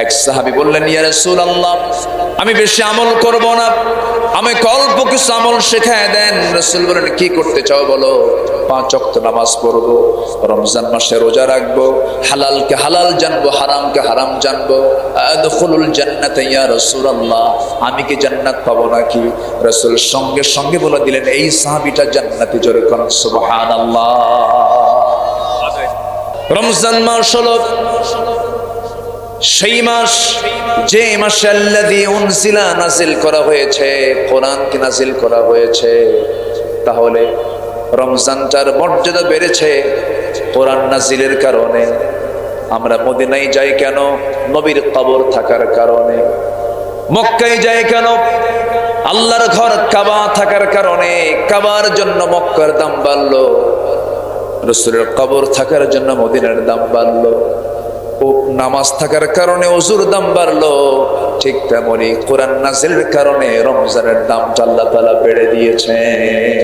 এক সাহাবী বললেন, ইয়া রাসূলুল্লাহ, আমি বেশি আমল করব না, আমি অল্প কিছু আমল শেখায় দেন। রাসূল বলেন, কি করতে চাও বলো? 5 ওয়াক্ত নামাজ পড়বো, রমজান মাসে রোজা রাখবো, হালালকে হালাল জানবো, হারামকে হারাম জানবো। আদখুলুল জান্নাতা ইয়া রাসূলুল্লাহ, আমি কি জান্নাত পাবো নাকি? রাসূল সঙ্গে সঙ্গে বলে দিলেন, এই সাহাবীটা জান্নাতে। জোরে কোন সুবহানাল্লাহ। রমজান মাস হলো সেই মাস যে মাসে আল্লাযী উনজিলা নাজিল করা হয়েছে, কোরআনকে নাজিল করা হয়েছে। তাহলে রমজানটার মর্যাদা বেড়েছে কোরআন নাজিলের কারণে। আমরা মদিনায় যাই কেন? নবীর কবর থাকার কারণে। মক্কায় যাই কেন? আল্লাহর ঘর কাবা থাকার কারণে। কাবার জন্য মক্কার দাম বাড়লো, রাসূলের কবর থাকার জন্য মদিনার দাম বাড়লো। ও নামাজ থাকার কারণে ওযুর দাম বাড়লো। ঠিক তেমনি কোরআন নাজিলের কারণে রমজানের দামটা আল্লাহ তাআলা বেড়ে দিয়েছেন।